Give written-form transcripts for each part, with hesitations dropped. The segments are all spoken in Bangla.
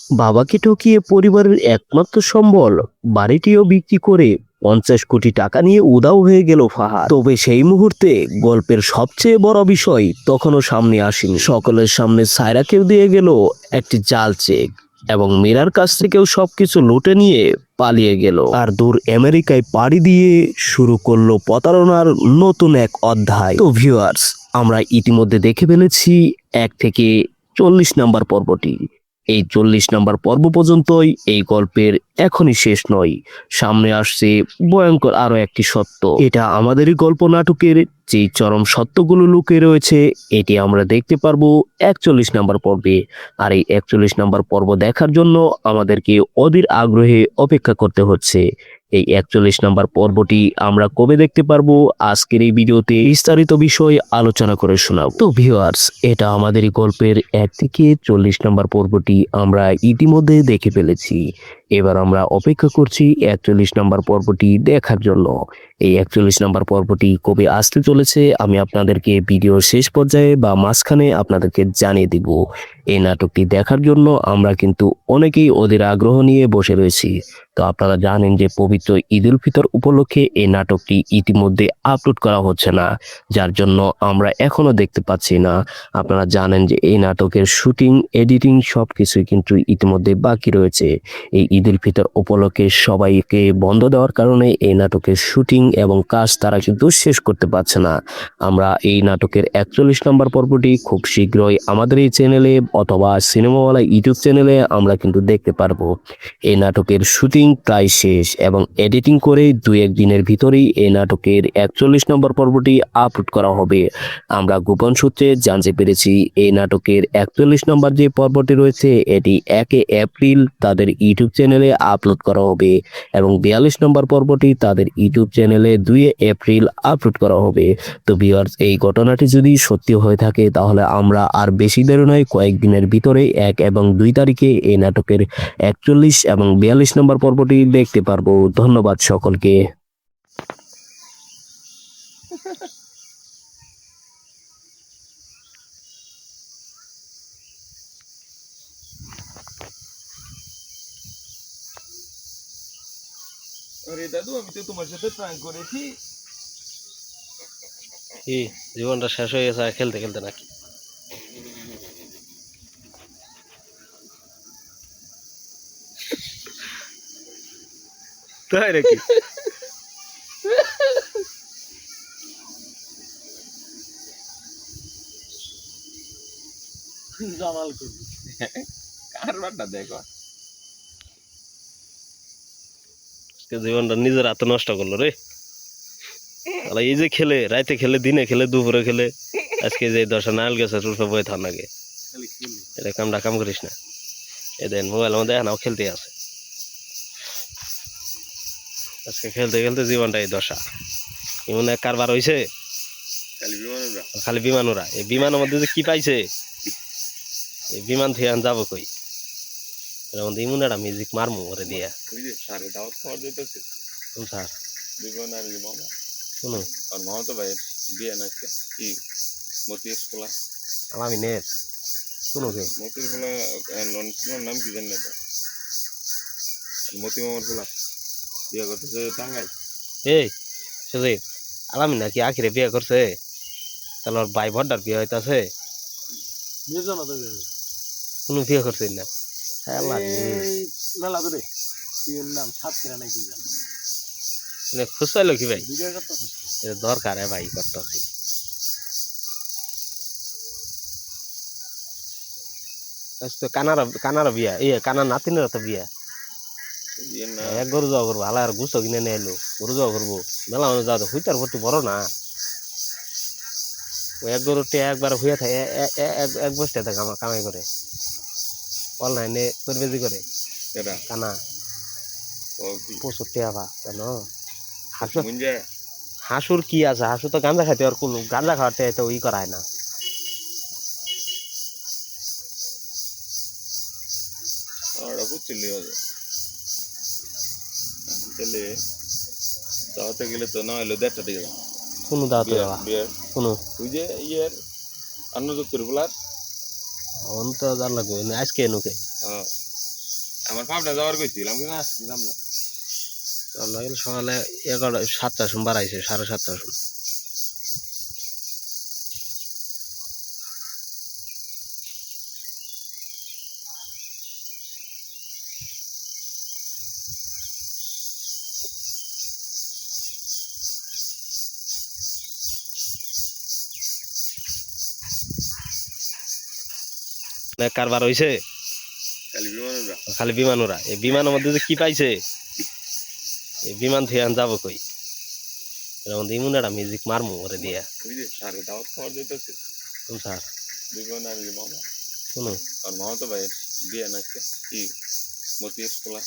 বাবাকে ঠকিয়ে পরিবারের একমাত্র সম্বল বাড়িটিও বিক্রি করে 50 কোটি টাকা নিয়ে উধাও হয়ে গেল ফাহাদ। তবে সেই মুহূর্তে গল্পের সবচেয়ে বড় বিষয় তখনও সামনে আসেনি। সকলের সামনে সায়রাকেও দিয়ে গেল একটি জাল চেক এবং মীরার কাছ থেকেও সবকিছু লুটে নিয়ে পালিয়ে গেল। আর দূর আমেরিকায় পাড়ি দিয়ে শুরু করলো প্রতারণার নতুন এক অধ্যায়। তো ভিউয়ার্স, আমরা ইতিমধ্যে দেখে ফেলেছি 1 থেকে 40 নাম্বার পর্বটি। এই 40 নাম্বার পর্ব পর্যন্তই এই গল্পের এখনই শেষ নয়, সামনে আসছে ভয়ঙ্কর আরো একটি সত্য। এটা আমাদেরই গল্প নাটকের যে চরম সত্যগুলো লুকিয়ে রয়েছে এটি আমরা দেখতে পারবো 41 নাম্বার পর্বে। আর এই 41 নাম্বার পর্ব দেখার জন্য আমাদেরকে অধীর আগ্রহে অপেক্ষা করতে হচ্ছে। এই 41 নাম্বার পর্বটি আমরা কবে দেখতে পারবো আজকের এই ভিডিওতে বিস্তারিত বিষয় আলোচনা করে শোনাব। তো ভিউয়ার্স, এটা আমাদেরই গল্পের 1 থেকে 40 নাম্বার পর্বটি আমরা ইতিমধ্যে দেখে ফেলেছি। এবার আমরা অপেক্ষা করছি 41 নাম্বার পর্বটি দেখার জন্য। এই 41 নাম্বার পর্বটি কবে আসতে চলেছে আমি আপনাদেরকে ভিডিওর শেষ পর্যায়ে বা মাঝখানে আপনাদেরকে জানিয়ে দিব। এই নাটকটি দেখার জন্য আমরা কিন্তু অনেকেই ওদের আগ্রহ নিয়ে বসে রয়েছি। তো আপনারা জানেন যে পবিত্র ঈদ উল ফিতর উপলক্ষে এই নাটকটি ইতিমধ্যে আপলোড করা হচ্ছে না, যার জন্য আমরা এখনো দেখতে পাচ্ছি না। আপনারা জানেন যে এই নাটকের শুটিং, এডিটিং সবকিছুই কিন্তু ইতিমধ্যে বাকি রয়েছে। এই ঈদ উল ফিতর উপলক্ষে সবাইকে বন্ধ দেওয়ার কারণে এই নাটকের শুটিং এবং কাজ তারা কিন্তু শেষ করতে পারছে না। আমরা এই নাটকের 41 নম্বর পর্বটি খুব শীঘ্রই আমাদের এই চ্যানেলে অথবা সিনেমাওয়ালা ইউটিউব চ্যানেলে আমরা কিন্তু দেখতে পারবো। এই নাটকের শুটিং প্রায় শেষ এবং এডিটিং করে 2-1 দিনের ভিতরেই এই নাটকের 41 নম্বর পর্বটি আপলোড করা হবে। আমরা গোপন সূত্রে জানতে পেরেছি এই নাটকের 41 নম্বর যে পর্বটি রয়েছে এটি 1 এপ্রিল তাদের ইউটিউব চ্যানেলে আপলোড করা হবে এবং 42 নম্বর পর্বটি তাদের ইউটিউব চ্যানেলে 2 এপ্রিল আপলোড করা হবে। তো ভিউয়ার্স, এই ঘটনাটি যদি সত্যি হয়ে থাকে তাহলে আমরা আর বেশি দেরি নয়, কয়েকদিনের ভিতরে 1 এবং 2 তারিখে এই নাটকের 41 এবং 42 নম্বর পর্বটি দেখতে পারবো। ধন্যবাদ সকলকে। আরে দাদু, আমি তো তোমার সাথে প্র্যাঙ্ক করেছি। কি জীবনটা শেষ হয়ে গেছে খেলতে খেলতে নাকি? তাই নাকি? জামাল করি কারবারটা দেখো। জীবনটা নিজের হাতে নষ্ট করলো রে। এই যে খেলে, রাইতে খেলে, দিনে খেলে, দুপুরে খেলে, আজকে যে 10 নাল গেছে রুফে বয়ে থার নাগে, এটা কামটা কাম করিস না। এ দেন মোবাইলের মধ্যে এখানেও খেলতে আছে। আজকে খেলতে খেলতে জীবনটা এই দশা। এমন এক কারবার হয়েছে, খালি বিমানুরা। এই বিমানের মধ্যে যে কি পাইছে, এই বিমান থেকে যাবো কই? এর মধ্যে ইমন একটা মিউজিক মারমু ওরে দিয়া। সারে দাওয়াত খাওয়ার যেতেছে স্যার দুজন আর মামা শুনো, আর মামা তো ভাই বিয়ে নাচছে কি মতির পোলা। আমি নে শুনো কে মতির পোলা তোমার নাম কি জানি না তো, মতি মামার পোলা বিয়ে করতেছে টাঙ্গাই। এই সে আলামিন নাকি আখিরে বিয়ে করছে? তাহলে ওর ভাই ভড্ডার বিয়ে হইতাছে। কোনো বিয়ে করছে না। মেলা ধরে নাম সাতক্ষীরা নাকি জানো খুশ পাইলো কি ভাই? দরকার ভাই করতেছি। কানার বিয়া, কানার নাতিনের তো বিয়া। এক গরু যাওয়া করবো, হালা আর গুছো কিনে নিয়ে এলো, গরু যাওয়া করবো। মেলা মানুষ যাওয়া হুইতার ভর্তি বড় না, ওই এক গরুটি একবার হইয়া থাকে, এক বসতে থাকে আমার কামাই করে অনলাইনে বেজি করে। কানা প্রচুর টেয়া জানো। হাঁসুর কি আছে, হাঁসু তো গাঁজা খাইতে, আর কোনো গাঁজা খাওয়াতে তো ই করায় না। দাওয়াতে গেলে তো না হইলো 1:30 দিকে কোনো দাওয়াতে যাওয়া কোনো ওই যে ইয়ের আন্নযুক্তর পোলার অন তো জান লাগবে আজকে এনুকে। হ্যাঁ আমার পাবনা যাওয়ার কইছিলাম কি না যাম না। আমরা গেলে সকালে 7টার সময় বাড়াইছে 7:30টার সময়। কারবার হইছে খালি বিমানরা খালি বিমান ওরা এই বিমানের মধ্যে যে কি পাইছে এই বিমান থেকে আন যাবো কই এর মধ্যে ইমন একটা মিউজিক মারমু ওরে দিয়া ওই যে সারে দাওয়াত খাওয়ার যেতেছে কোন স্যার বিমান আর মামা শুনো আর মামা তো ভাই বিয়ে নাচছে কি মতির পোলা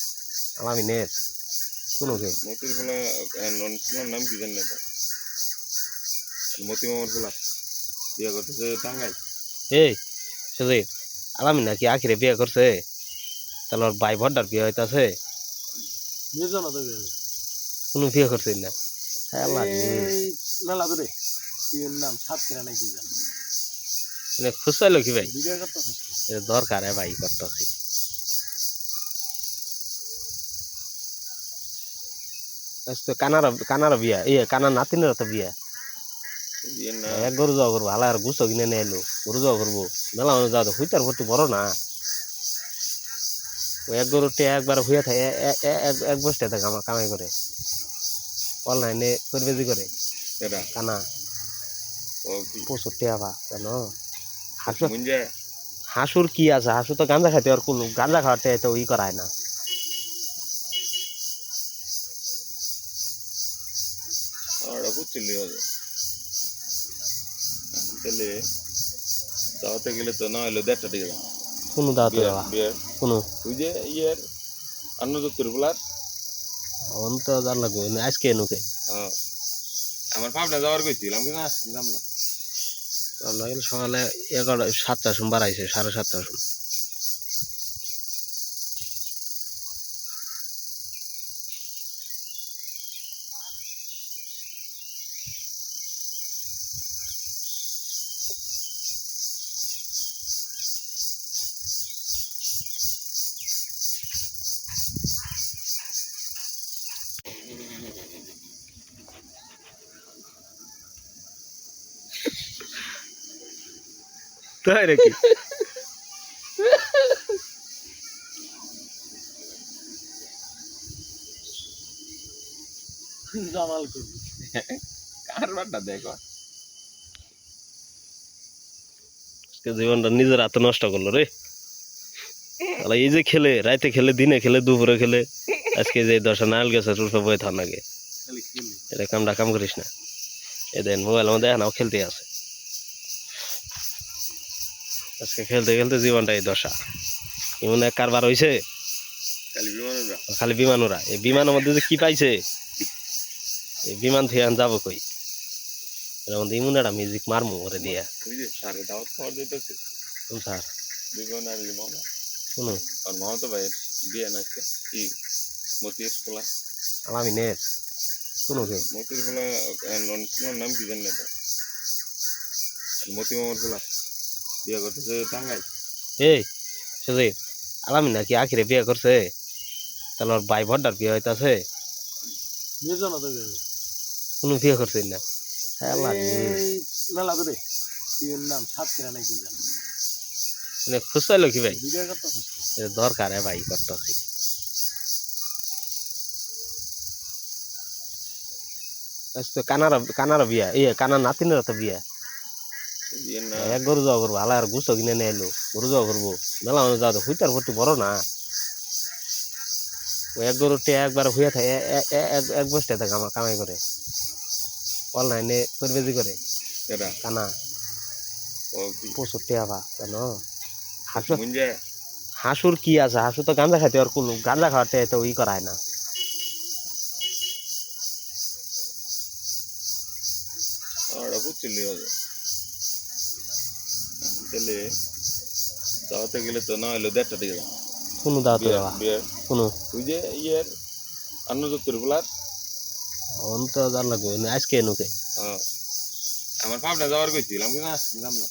আলামিনের শুনো কে মতির পোলা তোমার নাম কি জানি না তো মতি মামার পোলা বিয়ে করতেছে টাঙ্গাই এই সুজি আলামিন নাকি আখিরে বিয়ে করছে তাহলে ওর ভাই ভড্ডার বিয়ে হইতাছে কোনো বিয়ে করছে না হ্যাঁ মেলা ধরে এর নাম সাতক্ষীরা নাকি জানো খুশ পাইলো কি ভাই ভিডিও করতেছ এটা দরকার ভাই করতেছি তো কানার বিয়া কানার নাতিনের তো বিয়া বিয়ে না এক গরু যাওয়া করবো হালা আর গুছো কিনে নিয়ে এলো গরু যাওয়া করবো মেলা মানুষ যাওয়া তো হুইতার ভর্তি বড় না ও এক গরুটি একবার হুইয়া থাকে এক বসতে থাকে আমার কামাই করে অনলাইনে করবেজি করে এটা কানা ও কি প্রচুর টেয়াবা জানো হাসু মুঞ্জা হাসুর কি আছে হাসু তো গাঁজা খাইতে আর কোনো গাঁজা খাওয়াতে তো ই করায় না ওরা বুঝছিলি হবে তাহলে দাওয়াতে গেলে তো না হলো 1:30 টাকা কোনো দাওয়াতে দেওয়া বিয়ের কোনো ওই যে ইয়ের অন্নযুক্তর পোলার অন তো জান লাগবে আজকে নুকে আমার পাবনা যাওয়ার কইছিলাম কি না যাম না আমরা গেলে সকালে 7টার সময় বাড়াইছে 7:30টার সময় তাই নাকি জামাল করি কারবারটা দেখো জীবনটা নিজের হাতে নষ্ট করলো রে এই যে খেলে রাইতে খেলে দিনে খেলে দুপুরে খেলে আজকে যে 10টা নারকেল গাছের রূপে বয়ে থান লাগে খালি খেলি এটা কামটা কাম করিস না এ দেন মোবাইল মধ্যে এখনও খেলতে আছে আজকে খেলতে খেলতে জীবনটা এই দশা এমন এক কারবার হইছে খালি বিমানরা খালি বিমান ওরা এই বিমানের মধ্যে যে কি পাইছে এই বিমান থেকে আন যাবো কই এর মধ্যে ইমন একটা মিউজিক মারমু ওরে দিয়া ওই যে সারে দাওয়াত খাওয়ার যেতেছে কোন স্যার বিমান আর মামা শুনো আর মামা তো ভাই বিয়ে নাচছে কি মতির পোলা আলামিনের শুনো কে মতির পোলা তোমার নাম কি জানি না তো মতি মামার পোলা বিয়ে করতেছে টাঙ্গাই এই সুজি আলামিন নাকি আখিরে বিয়ে করছে তাহলে ওর ভাই ভড্ডার বিয়ে হইতাছে নির্জন তো কোনো বিয়ে করছে না হ্যাঁ মেলা ধরে এর নাম সাতক্ষীরা নাকি জানো খুশ পাইলো কি ভাই ভিডিও করতেছ এটা দরকার ভাই করতেছি তো কানার বিয়া কানার নাতিনের তো বিয়া বিয়ে না এক গরু যাওয়া করবো হালা আর গুছো কিনে নিয়ে এলো গরু যাওয়া করবো মেলা মানুষ যাওয়া তো হুইতার ভর্তি বড় না ও এক গরুটি একবার হুইয়া থাকে এক বসতে থাকে আমার কামাই করে অনলাইনে করবেজি করে এটা কানা ও কি প্রচুর টেয়াবা জানো হাসু মুঞ্জা হাসুর কি আছে হাসু তো গাঁজা খাইতে আর কোনো গাঁজা খাওয়াতে তো ই করায় না ওরা বুঝছিলি হবে তাহলে দাওয়াতে গেলে তো না হলো 1:30 টাকা কোনো দাওয়াতে দেওয়া বিয়ের কোনো ওই যে ইয়ের অন্নযুক্তর পোলার অন তো জান লাগবে আজকে নুকে আমার পাবনা যাওয়ার কইছিলাম কি না যাম না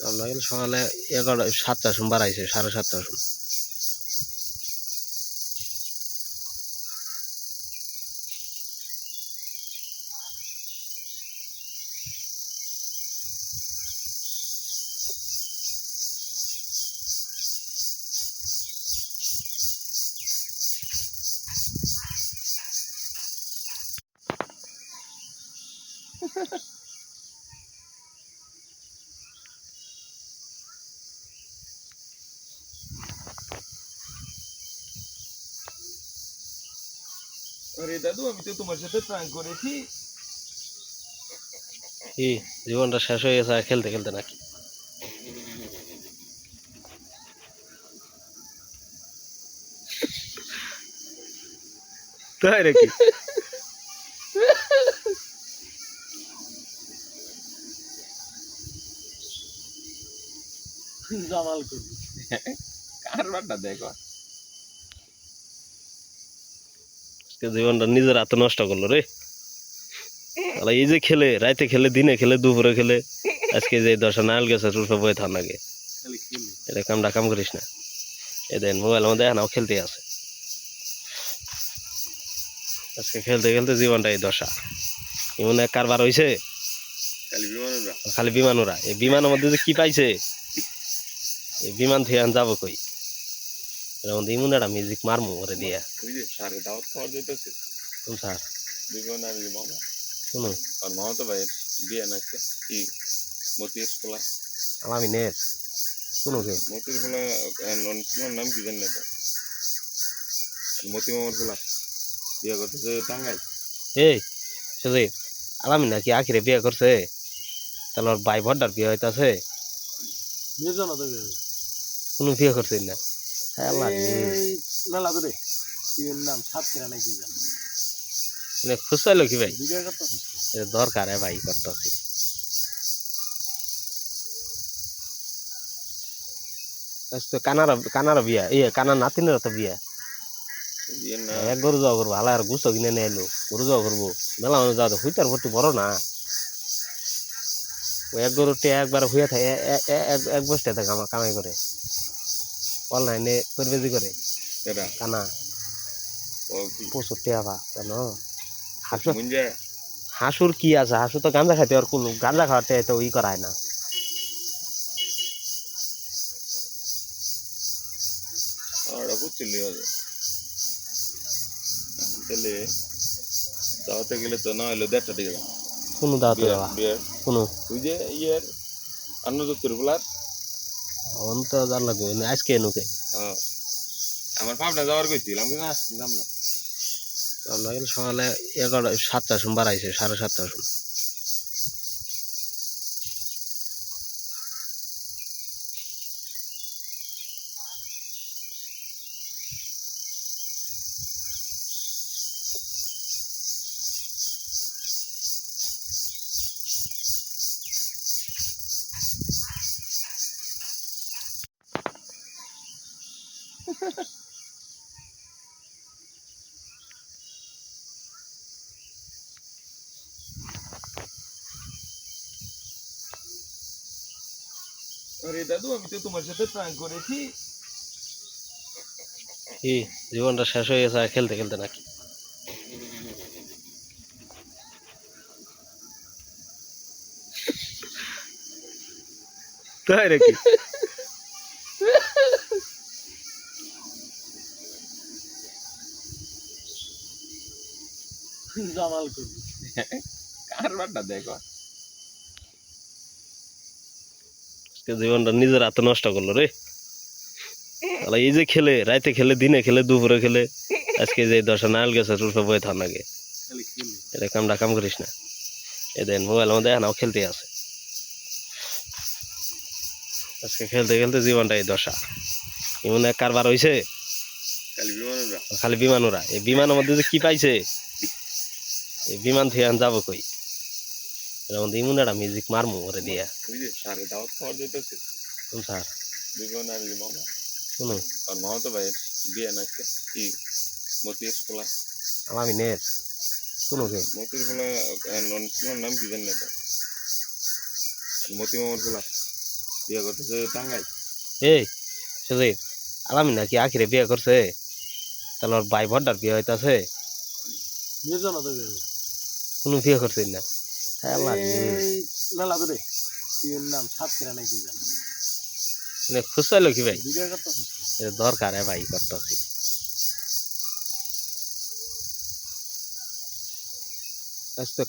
আমরা গেলে সকালে 7টার সময় বাড়াইছে 7:30টার সময় আরে দাদু আমি তো তোমার সাথে প্র্যাঙ্ক করেছি। কি জীবনটা শেষ হয়ে গেছে আর খেলতে খেলতে নাকি? তাই নাকি? জামাল করি কারবারটা দেখো। আজকে জীবনটা নিজের হাতে নষ্ট করলো রে। আলা এই যে খেলে রাইতে খেলে দিনে খেলে দুপুরে খেলে আজকে যে দশা নাল গেছে রুফে বয়ে থার নাগে খালি খেলি এটা কামটা কাম করিস না। এ দেন মোবাইল মধ্যে এখনও খেলতে আছে। আজকে খেলতে খেলতে জীবনটা এই দশা এমন এক কারবার হয়েছে। খালি বিমানরা খালি বিমান ওরা এই বিমানের মধ্যে যে কি পাইছে এই বিমান থেকে আন যাবো কই এর মধ্যে ইমন একটা মিউজিক মারমু ওরে দিয়া। ওই যে সারে দাওয়াত খাওয়ার যেতেছে কোন স্যার বিমান আর মামা শুনো আর মামা তো ভাইয়ের বিয়ে নাচছে কি মতির খোলা আলামিনের শুনো কে মতির খোলা ওনার নাম কি জানি না তো মতি মামার খোলা বিয়ে করতেছে টাঙ্গাইল। এই সে আলামিন নাকি আখিরে বিয়ে করছে তাহলে ওর ভাই ভড্ডার বিয়ে হইতাছে নির্জন দেবে কোনো বিয়ে করছে না। হ্যাঁ আল্লাহ এই মেলা ধরে কি এর নাম সাতক্ষীরা নাকি জানো মানে খুশাইলো কি ভাই ভিডিও করতেছ এটা দরকার ভাই করতেছি। তো কানার বিয়া কানার নাতিনের তো বিয়া বিয়ে না এক গরু যাওয়া করবো হালা আর গুছো কিনে নিয়ে এলো গরু যাওয়া করবো মেলা মানুষ যাওয়া হইতার ভর্তি বড় না ওই এক গরুটি একবার হইয়া থাকে এক বসতে থাকে আমার কামাই করে অনলাইনে করবে করে এরা কানা ও কি প্রচুর টেয়াবা জানো। হাসু মুঞ্জা হাসুর কি আছে হাসু তো গাঁজা খাইতে আর কোনো গাঁজা খাওয়াতে তো ই করায় না। ওরা বুঝছিল তাহলে দাওয়াতে গেলে তো না হলো 1:30 দিকে কোনো দাওয়াতে যাওয়া বিয়ের কোনো ওই যে ইয়ের আন্নযুক্তর বলার অন তো জান লাগবে আজকে এনুকে আমার পাবনা যাওয়ার কইছিলাম কি না যাম না সকালে 7টার সময় বাড়াইছে 7:30টার সময়। আরে দাদু আমি তো তোমার সাথে প্র্যাঙ্ক করেছি। কি জীবনটা শেষ হয়ে গেছে আর খেলতে খেলতে নাকি? তাই নাকি? জামাল করি কারবারটা দেখো। আজকে জীবনটা নিজের হাতে নষ্ট করলো রে। আলা এই যে খেলে রাইতে খেলে দিনে খেলে দুপুরে খেলে আজকে যে দশা নাল গেছে রুফে বয়ে থার নাগে খালি খেলি এটা কামটা কাম করিস না। এ দেন মোবাইল মধ্যে এখনও খেলতে আছে। আজকে খেলতে খেলতে জীবনটা এই দশা এমন এক কারবার হয়েছে। খালি বিমানরা খালি বিমান ওরা এই বিমানের মধ্যে যে কি পাইছে এই বিমান থেকে আন যাবো কই এর মধ্যে ইমন একটা মিউজিক মারমু ওরে দিয়া। ওই যে সারে দাওয়াত খাওয়ার যেতেছে কোন স্যার বিমান আর মামা শুনো আর মামা তো ভাইয়ের বিয়ে নাচছে কি মতির খোলা আলামিনের শুনো কে মতির খোলা ওনার নাম কি জানি না তো মতি মামার খোলা বিয়ে করতেছে টাঙ্গাইল। এই সে আলামিন নাকি আখিরে বিয়ে করছে তাহলে ওর ভাই ভড্ডার বিয়ে হইতাছে নির্জন দেবে কোনো বিয়ে করছে না। হ্যাঁ আল্লাহ এই মেলা ধরে কি এর নাম সাতক্ষীরা নাকি জানো মানে খুশাইলো কি ভাই ভিডিও করতেছ এটা দরকার ভাই করতেছি। আজকে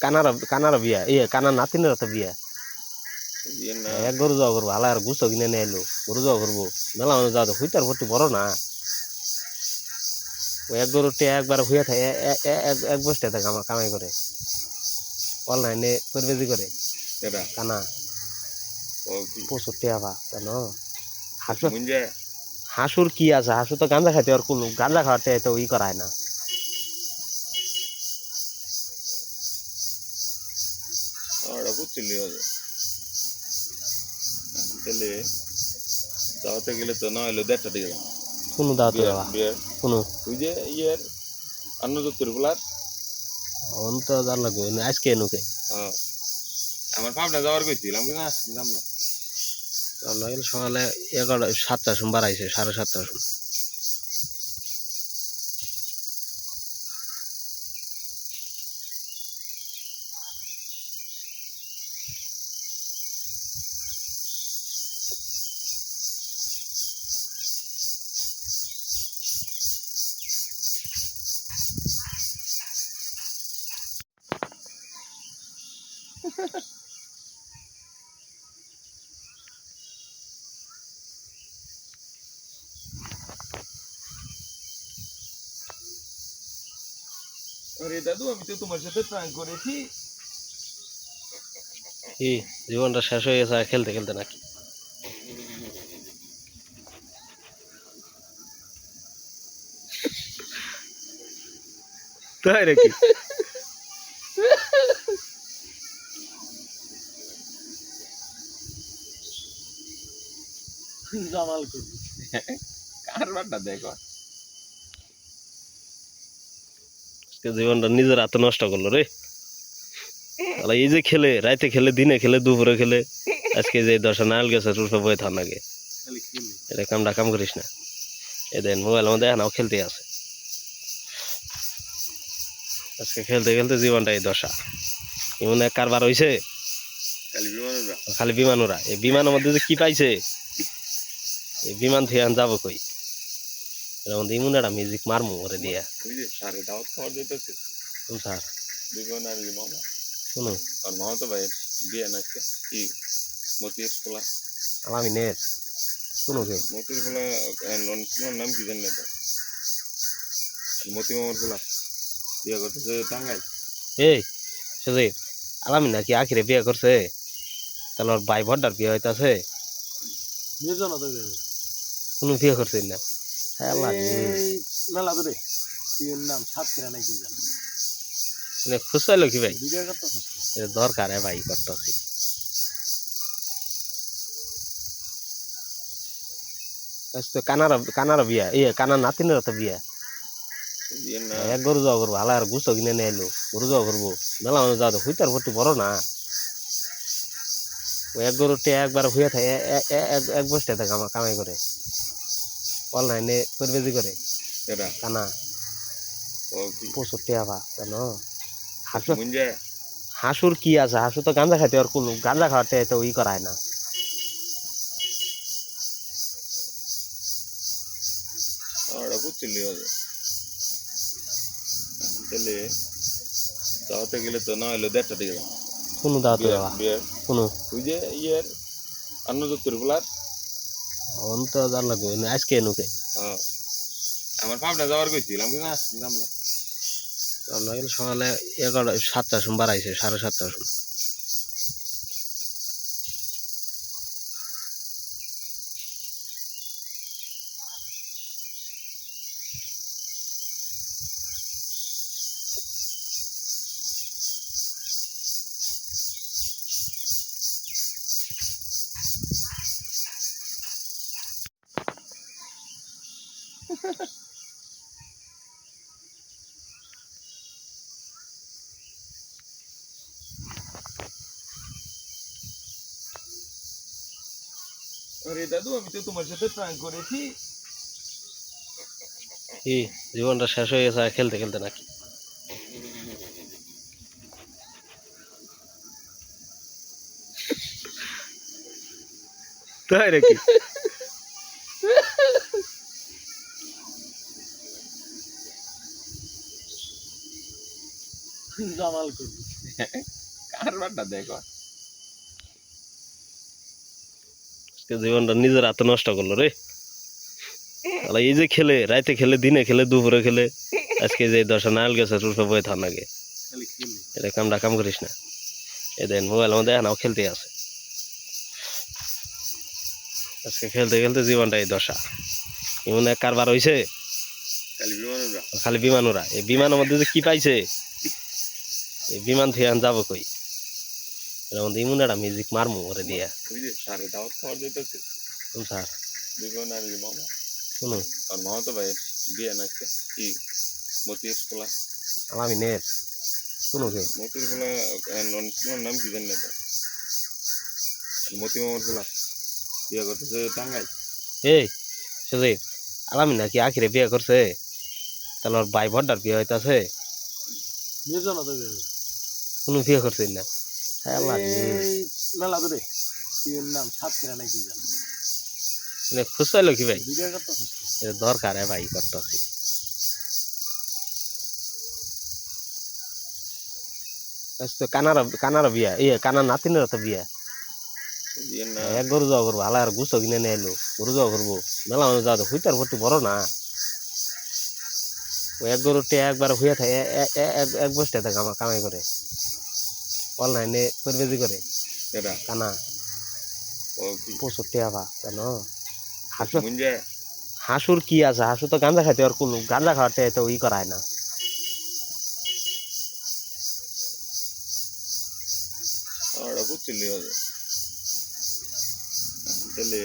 কানার বিয়া কানার নাতিনের তো বিয়া বিয়ের না এক গরু যাওয়া করবো হালা আর গুছো কিনে নিয়ে এলো গরু যাওয়া করবো মেলা মানুষ যাওয়া হুইতার ভর্তি বড় না ওই এক গরুটি একবার হইয়া থাকে এক বসতে থাকে আমার কামাই করে অনলাইনে করবে করে এটা কানা ও কি প্রচুর টেয়াবা জানো হাসু মুঞ্জা হাসুর কি আছে হাসু তো গাঁজা খাইতে আর কোনো গাঁজা খাওয়াতে তো ই করায় না ওটা বুঝছিলি হবে তাহলে দাওয়াতে গেলে তো না হইলো 1.5 টাকা কোনো দাওয়াতে যাওয়া বিয়ের কোনো ওই যে ইয়ের আন্নযুক্তর বলার অন তো জান লাগবে আজকে এনুকে আমার পাবনা যাওয়ার কইছিলাম কি না যাম না আমরা গেলে সকালে 7টার সময় বাড়াইছে 7:30টার সময় আরে দাদু আমি তো তোমার সাথে প্র্যাঙ্ক করেছি কি জীবনটা শেষ হয়ে গেছে আর খেলতে খেলতে নাকি তাই নাকি জামাল করবি কারবারটা দেখো জীবনটা নিজের হাতে নষ্ট করলো রে আলা এই যে খেলে রাইতে খেলে দিনে খেলে দুপুরে খেলে আজকে যে 10টা নাল গেছে রুফে বয়ে থান আগে খালি খেলি এটা কামটা কাম করিস না এ দেন মোবাইল মধ্যে এখনও খেলতে আছে আজকে খেলতে খেলতে জীবনটা এই দশা এমন এক কারবার হয়েছে খালি বিমানরা খালি বিমানরা এই বিমানের মধ্যে যে কি পাইছে এই বিমান থেকে আন যাবো কই এর মধ্যে এমন একটা মিউজিক মারমু ওরে দিয়া ওই যে সারে দাওয়াত খাওয়ার যেতেছে স্যার বিমান আর মামা শুনো আর মামা তো ভাই বিয়ে নাচছে কি মতির পোলা আমি নেট শুনো কে মতির পোলা ওনার নাম কি জানি না তো মতি মামার পোলা বিয়ে করতেছে টাঙ্গাই এই সে আলামি নাকি আখিরে বিয়ে করছে তাহলে ওর ভাই ভড্ডার বিয়ে হইতাছে নির্জন দেবে কোনো বিয়ে করছে না হ্যাঁ আল্লাহ এই মেলা ধরে বিয়ের নাম সাতক্ষীরা নাকি জানো মানে খুশ পাইলো কি ভাই ভিডিও করতে এটা দরকার ভাই করতেছি আজকে কানার বিয়া কানার নাতিনের তো বিয়া বিয়ের না এক গরু যাওয়া করবো হালা আর গুছো কিনে নিয়ে এলো গরু যাওয়া করবো মেলা মানুষ যাওয়া হুইতার ভর্তি বড় না ওই এক গরুটি একবার হইয়া থাকে এক বসতে থাকে আমার কামাই করে অনলাইনে করবে করে এটা কানা ও কি প্রচুর টেয়াবা জানো হাসু মুঞ্জা হাসুর কি আছে হাসু তো গাঁজা খাইতে আর কোনো গাঁজা খাওয়াতে তো ই করায় না ওটা বুঝছিলি হবে তাহলে দাওয়াতে গেলে তো না হইলো 1.5 টাকা কোনো দাওয়াতে যাওয়া বিয়ের কোনো ওই যে ইয়ের আন্নযুক্তর বলার অন তো জান লাগবে আজকে এনুকে আমার পাবনা যাওয়ার কইছিলাম কি না যাম না আমরা গেলে সকালে 7টার সময় বাড়াইছে 7:30টার সময় আরে দাদু আমি তো তোমার সাথে প্র্যাঙ্ক করেছি কি জীবনটা শেষ হয়ে গেছে আর খেলতে খেলতে নাকি তাই নাকি জামাল করবি কারবারটা দেখো আজকে জীবনটা নিজের হাতে নষ্ট করলো রে। আলা এই যে খেলে রাইতে খেলে দিনে খেলে দুপুরে খেলে আজকে যে 10টা নারকেল গাছের রূপে বয়ে থান লাগে খালি খেলি এটা কামটা কাম করিস না। এ দেন মোবাইল মধ্যে এখনও খেলতে আছে। আজকে খেলতে খেলতে জীবনটা এই দশা। এমন এক কারবার হয়েছে খালি বিমানরা খালি বিমান ওরা। এই বিমানের মধ্যে যে কি পাইছে, এই বিমান থেকে আন যাবো কই? এর মধ্যে এমন একটা মিউজিক মারমু ওরে দিয়া। ওই যে সারে দাওয়াত খাওয়ার যেতেছে কোন স্যার? বিমান আর মামা শুনো আর মামা তো ভাই বিয়ে না আজকে কি মতির পোলা আমি নেট শুনো কে মতির পোলা তোমার নাম কি জানি না তো মতি মামার পোলা বিয়ে করতেছে টাঙ্গাই এই সুজি আলামি নাকি আখিরে বিয়ে করছে? তাহলে ওর ভাই ভড্ডার বিয়ে হইতাছে, নির্জন তো কোনো বিয়ে করছে না। হ্যাঁ আল্লাহ রে। এই মেলা ধরে এর নাম সাতক্ষীরা নাকি জানো মানে খুশ পাইলো কি ভাই? ভিডিও করতেছ এটা দরকার ভাই করতেছি। তো কানারা বিয়া কানার নাতিনের তো বিয়া। বিয়ে না এক গরু যাওয়া করবো হালা আর গুস্ত কিনে নিয়ে এলো গরু যাওয়া করবো মেলা মানুষ যাওয়া হুইতার ভর্তি বড় না। ওই এক গরুটি একবার হইয়া থাকে এক বসতে থাকে আমার কামাই করে অনলাইনে পরিবেজি করে এটা কানা ও কি 65 টাকা জানো। হাসু মুঞ্জা হাসুর কি আছে, হাসু তো গাঁজা খাইতে আর কোনো গাঁজা খাওয়াতে তো ই করায় না। ওরা বুঝছিলি হবে তাহলে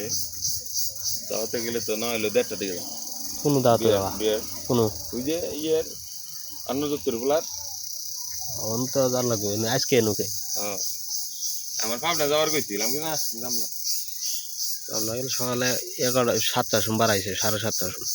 দাওয়াতে গেলে তো না হইলো 1.5টা দিকে কোনো দাওয়াতে দেওয়া বিয়ের কোনো ওই যে ইয়ের আন্নযুক্তর পোলার অন তো জান লাগবে আজকে এনুকে আমার পাবনা যাওয়ার কইছিলাম কি না যাম না সকালে 7টার সময় বাড়াইছে 7:30টার সময়।